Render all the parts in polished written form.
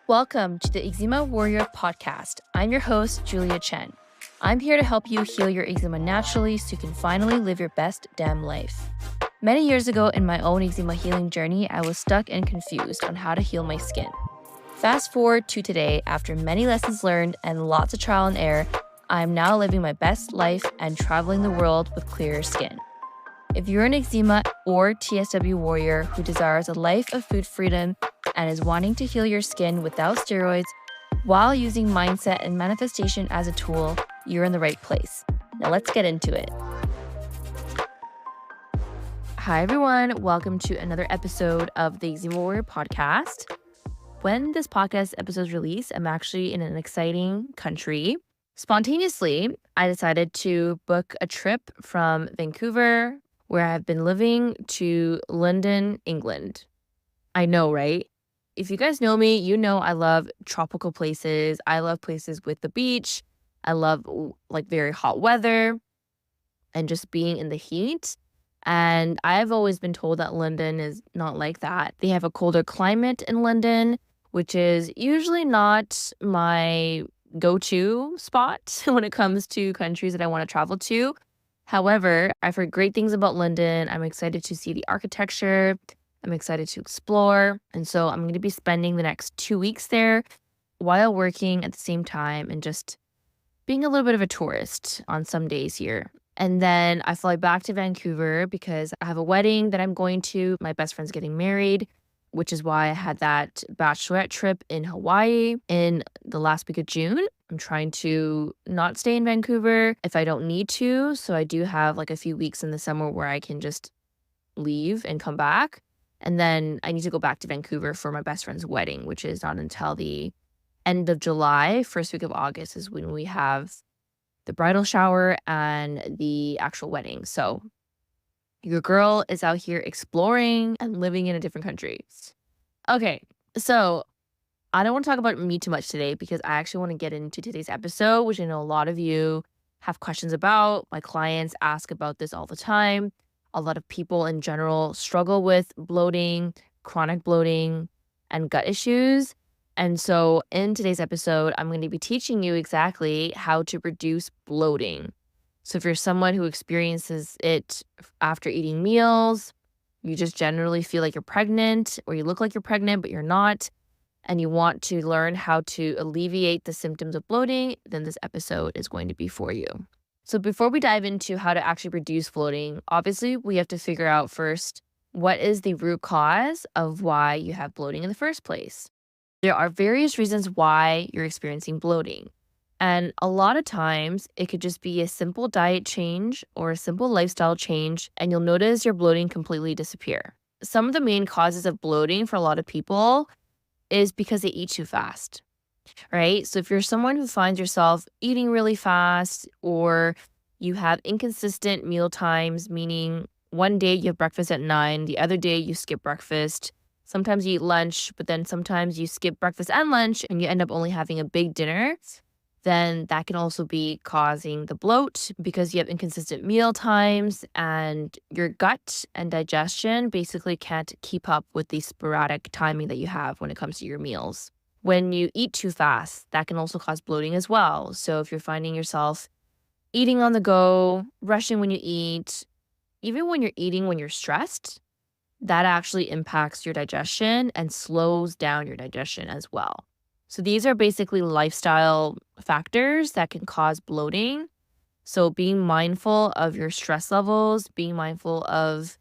Welcome to the Eczema Warrior podcast. I'm your host, Julia Chen. I'm here to help you heal your eczema naturally so you can finally live your best damn life. Many years ago in my own eczema healing journey, I was stuck and confused on how to heal my skin. Fast forward to today, after many lessons learned and lots of trial and error, I'm now living my best life and traveling the world with clearer skin. If you're an eczema or TSW warrior who desires a life of food freedom and is wanting to heal your skin without steroids while using mindset and manifestation as a tool, you're in the right place. Now let's get into it. Hi everyone, welcome to another episode of the Eczema Warrior podcast. When this podcast episode is released, I'm actually in an exciting country. Spontaneously, I decided to book a trip from Vancouver, where I've been living, to London, England. I know, right? If you guys know me, you know I love tropical places. I love places with the beach. I love very hot weather and just being in the heat. And I've always been told that London is not like that. They have a colder climate in London, which is usually not my go-to spot when it comes to countries that I want to travel to. However, I've heard great things about London. I'm excited to see the architecture. I'm excited to explore. And so I'm going to be spending the next 2 weeks there while working at the same time and just being a little bit of a tourist on some days here. And then I fly back to Vancouver because I have a wedding that I'm going to. My best friend's getting married, which is why I had that bachelorette trip in Hawaii in the last week of June. I'm trying to not stay in Vancouver if I don't need to. So I do have a few weeks in the summer where I can just leave and come back. And then I need to go back to Vancouver for my best friend's wedding, which is not until the end of July. First week of August is when we have the bridal shower and the actual wedding. So your girl is out here exploring and living in a different country. Okay, so I don't want to talk about me too much today because I actually want to get into today's episode, which I know a lot of you have questions about. My clients ask about this all the time. A lot of people in general struggle with bloating, chronic bloating, and gut issues. And so in today's episode, I'm going to be teaching you exactly how to reduce bloating. So if you're someone who experiences it after eating meals, you just generally feel like you're pregnant or you look like you're pregnant, but you're not, and you want to learn how to alleviate the symptoms of bloating, then this episode is going to be for you. So before we dive into how to actually reduce bloating, obviously we have to figure out first, what is the root cause of why you have bloating in the first place? There are various reasons why you're experiencing bloating. And a lot of times it could just be a simple diet change or a simple lifestyle change, and you'll notice your bloating completely disappear. Some of the main causes of bloating for a lot of people is because they eat too fast, right? So if you're someone who finds yourself eating really fast, or you have inconsistent meal times, meaning one day you have breakfast at 9, the other day you skip breakfast. Sometimes you eat lunch, but then sometimes you skip breakfast and lunch and you end up only having a big dinner, then that can also be causing the bloat because you have inconsistent meal times and your gut and digestion basically can't keep up with the sporadic timing that you have when it comes to your meals. When you eat too fast, that can also cause bloating as well. So if you're finding yourself eating on the go, rushing when you eat, even when you're eating when you're stressed, that actually impacts your digestion and slows down your digestion as well. So these are basically lifestyle factors that can cause bloating. So being mindful of your stress levels, being mindful of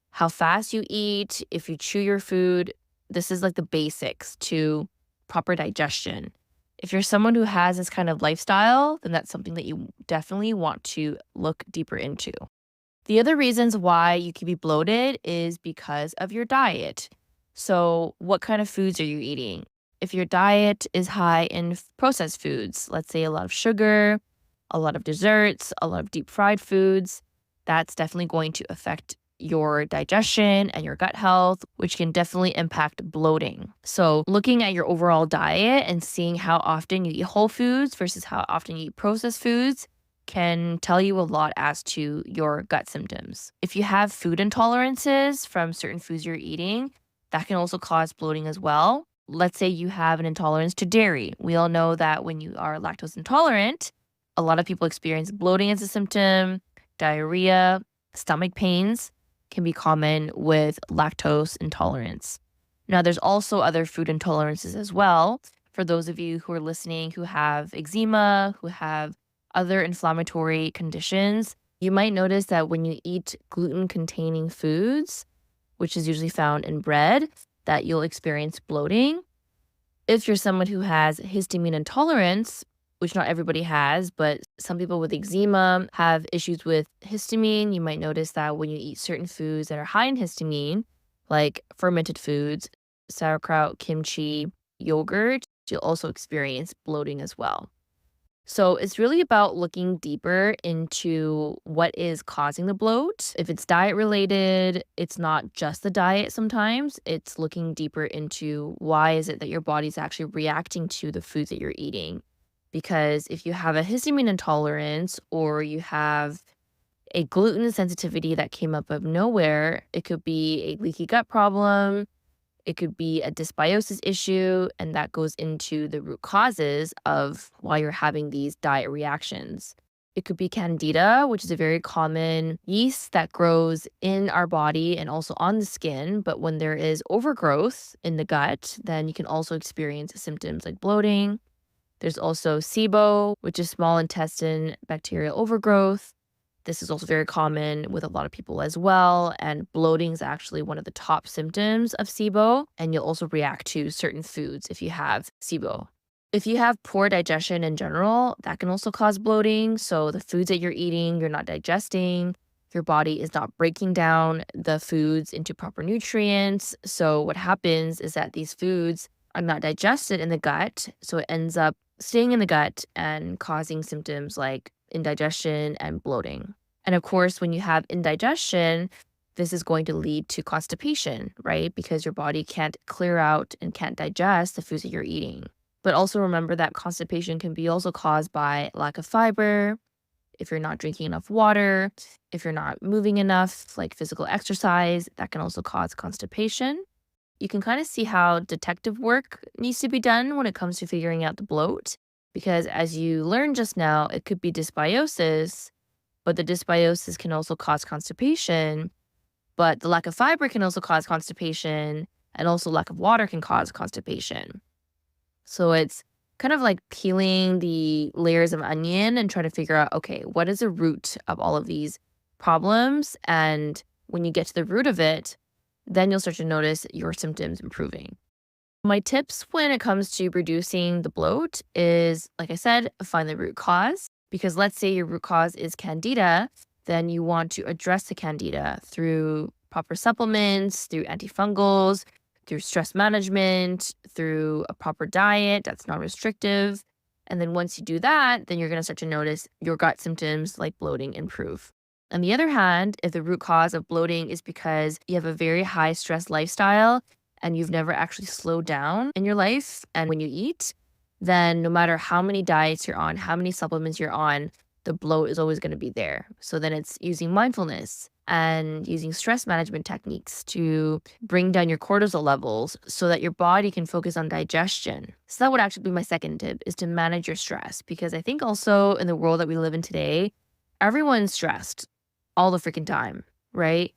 how fast you eat, if you chew your food, this is the basics to proper digestion. If you're someone who has this kind of lifestyle, then that's something that you definitely want to look deeper into. The other reasons why you can be bloated is because of your diet. So what kind of foods are you eating? If your diet is high in processed foods, let's say a lot of sugar, a lot of desserts, a lot of deep fried foods, that's definitely going to affect your digestion and your gut health, which can definitely impact bloating. So looking at your overall diet and seeing how often you eat whole foods versus how often you eat processed foods can tell you a lot as to your gut symptoms. If you have food intolerances from certain foods you're eating, that can also cause bloating as well. let's say you have an intolerance to dairy. We all know that when you are lactose intolerant, a lot of people experience bloating as a symptom, diarrhea, stomach pains can be common with lactose intolerance. Now, there's also other food intolerances as well. For those of you who are listening who have eczema, who have other inflammatory conditions, you might notice that when you eat gluten-containing foods, which is usually found in bread, that you'll experience bloating. If you're someone who has histamine intolerance, which not everybody has, but some people with eczema have issues with histamine, you might notice that when you eat certain foods that are high in histamine, like fermented foods, sauerkraut, kimchi, yogurt, you'll also experience bloating as well. So it's really about looking deeper into what is causing the bloat. If it's diet related, it's not just the diet sometimes. It's looking deeper into why is it that your body's actually reacting to the foods that you're eating. Because if you have a histamine intolerance or you have a gluten sensitivity that came up of nowhere, it could be a leaky gut problem, it could be a dysbiosis issue, and that goes into the root causes of why you're having these diet reactions. It could be candida, which is a very common yeast that grows in our body and also on the skin. But when there is overgrowth in the gut, then you can also experience symptoms like bloating. There's also SIBO, which is small intestine bacterial overgrowth. This is also very common with a lot of people as well, and bloating is actually one of the top symptoms of SIBO, and you'll also react to certain foods if you have SIBO. If you have poor digestion in general, that can also cause bloating. So the foods that you're eating, you're not digesting, your body is not breaking down the foods into proper nutrients. So what happens is that these foods are not digested in the gut, so it ends up staying in the gut and causing symptoms like indigestion and bloating. And of course, when you have indigestion, this is going to lead to constipation, right? Because your body can't clear out and can't digest the foods that you're eating. But also remember that constipation can be also caused by lack of fiber, if you're not drinking enough water, if you're not moving enough, like physical exercise, that can also cause constipation. You can kind of see how detective work needs to be done when it comes to figuring out the bloat. Because as you learned just now, it could be dysbiosis, but the dysbiosis can also cause constipation. But the lack of fiber can also cause constipation, and also lack of water can cause constipation. So it's kind of like peeling the layers of onion and trying to figure out, okay, what is the root of all of these problems? And when you get to the root of it, then you'll start to notice your symptoms improving. My tips when it comes to reducing the bloat is, like I said, find the root cause. Because let's say your root cause is candida, then you want to address the candida through proper supplements, through antifungals, through stress management, through a proper diet that's non-restrictive. And then once you do that, then you're going to start to notice your gut symptoms like bloating improve. On the other hand, if the root cause of bloating is because you have a very high stress lifestyle and you've never actually slowed down in your life and when you eat, then no matter how many diets you're on, how many supplements you're on, the bloat is always going to be there. So then it's using mindfulness and using stress management techniques to bring down your cortisol levels so that your body can focus on digestion. So that would actually be my second tip, is to manage your stress. Because I think also in the world that we live in today, everyone's stressed all the freaking time, right?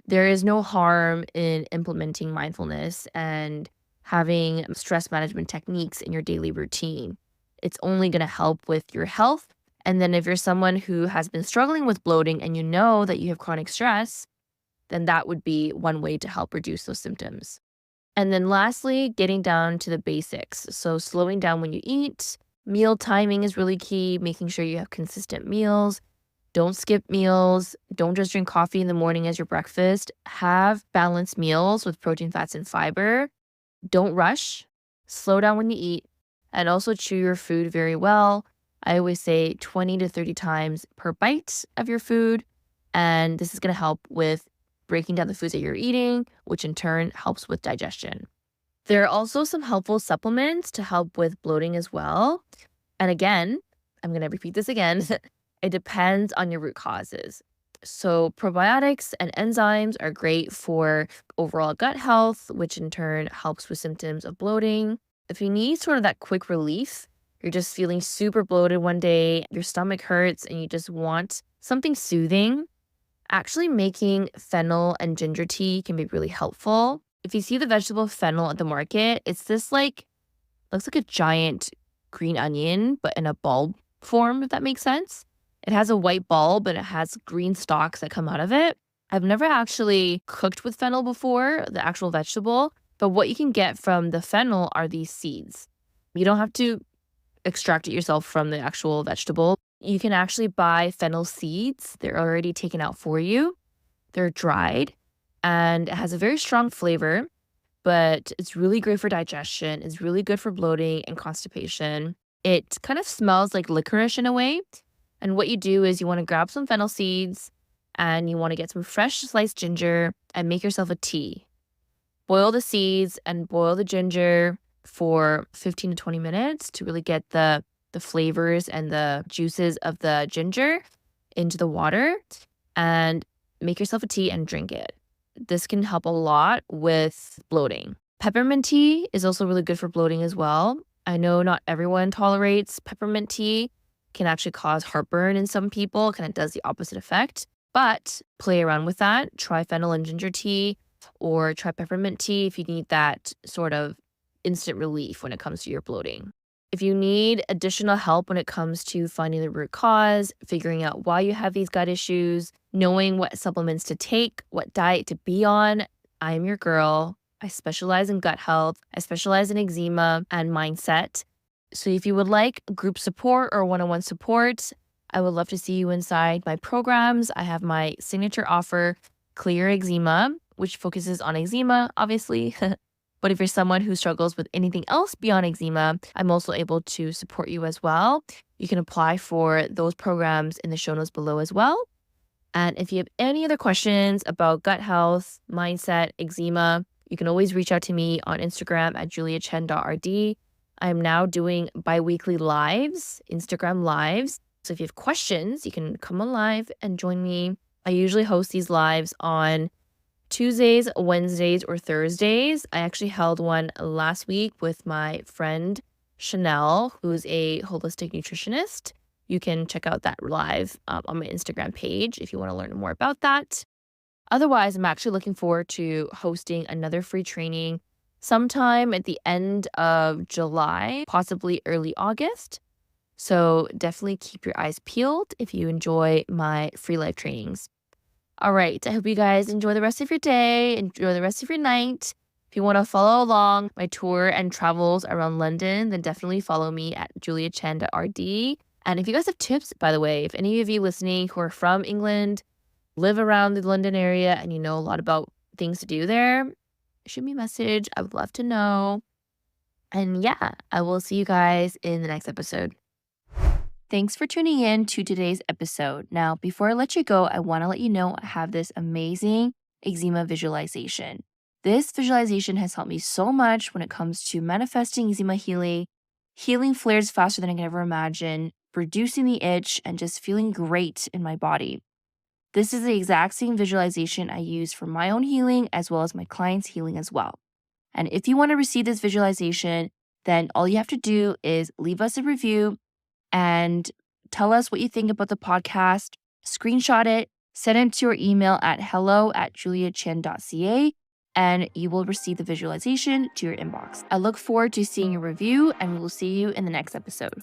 There is no harm in implementing mindfulness and having stress management techniques in your daily routine. It's only going to help with your health. And then if you're someone who has been struggling with bloating and you know that you have chronic stress, then that would be one way to help reduce those symptoms. And then lastly, getting down to the basics. So slowing down when you eat, meal timing is really key, making sure you have consistent meals. Don't skip meals. Don't just drink coffee in the morning as your breakfast. Have balanced meals with protein, fats, and fiber. Don't rush. Slow down when you eat. And also chew your food very well. I always say 20 to 30 times per bite of your food. And this is going to help with breaking down the foods that you're eating, which in turn helps with digestion. There are also some helpful supplements to help with bloating as well. And again, I'm going to repeat this again. It depends on your root causes. So probiotics and enzymes are great for overall gut health, which in turn helps with symptoms of bloating. If you need sort of that quick relief, you're just feeling super bloated one day, your stomach hurts, and you just want something soothing, actually making fennel and ginger tea can be really helpful. If you see the vegetable fennel at the market, it's this looks like a giant green onion, but in a bulb form, if that makes sense. It has a white bulb and it has green stalks that come out of it. I've never actually cooked with fennel before, the actual vegetable, but what you can get from the fennel are these seeds. You don't have to extract it yourself from the actual vegetable. You can actually buy fennel seeds. They're already taken out for you. They're dried and it has a very strong flavor, but it's really great for digestion. It's really good for bloating and constipation. It kind of smells like licorice in a way. And what you do is you want to grab some fennel seeds and you want to get some fresh sliced ginger and make yourself a tea. Boil the seeds and boil the ginger for 15 to 20 minutes to really get the flavors and the juices of the ginger into the water, and make yourself a tea and drink it. This can help a lot with bloating. Peppermint tea is also really good for bloating as well. I know not everyone tolerates peppermint tea. It can actually cause heartburn in some people. It kind of does the opposite effect. But play around with that. Try fennel and ginger tea or try peppermint tea if you need that sort of instant relief when it comes to your bloating. If you need additional help when it comes to finding the root cause, figuring out why you have these gut issues, knowing what supplements to take, what diet to be on, I am your girl. I specialize in gut health. I specialize in eczema and mindset. So if you would like group support or one-on-one support, I would love to see you inside my programs. I have my signature offer, Clear Eczema, which focuses on eczema, obviously. But if you're someone who struggles with anything else beyond eczema, I'm also able to support you as well. You can apply for those programs in the show notes below as well. And if you have any other questions about gut health, mindset, eczema, you can always reach out to me on Instagram at juliachen.rd. I am now doing bi-weekly lives, Instagram lives. So if you have questions, you can come on live and join me. I usually host these lives on Tuesdays, Wednesdays, or Thursdays. I actually held one last week with my friend Chanel, who's a holistic nutritionist. You can check out that live on my Instagram page if you want to learn more about that. Otherwise, I'm actually looking forward to hosting another free training sometime at the end of July, possibly early August. So definitely keep your eyes peeled if you enjoy my free live trainings. All right. I hope you guys enjoy the rest of your day. Enjoy the rest of your night. If you want to follow along my tour and travels around London, then definitely follow me at juliachen.rd. And if you guys have tips, by the way, if any of you listening who are from England, live around the London area, and you know a lot about things to do there, shoot me a message. I would love to know. And yeah, I will see you guys in the next episode. Thanks for tuning in to today's episode. Now, before I let you go, I want to let you know I have this amazing eczema visualization. This visualization has helped me so much when it comes to manifesting eczema healing flares faster than I can ever imagine, reducing the itch, and just feeling great in my body. This is the exact same visualization I use for my own healing as well as my clients' healing as well. And if you want to receive this visualization, then all you have to do is leave us a review and tell us what you think about the podcast, screenshot it, send it to your email at hello@juliachen.ca, and you will receive the visualization to your inbox. I look forward to seeing your review, and we will see you in the next episode.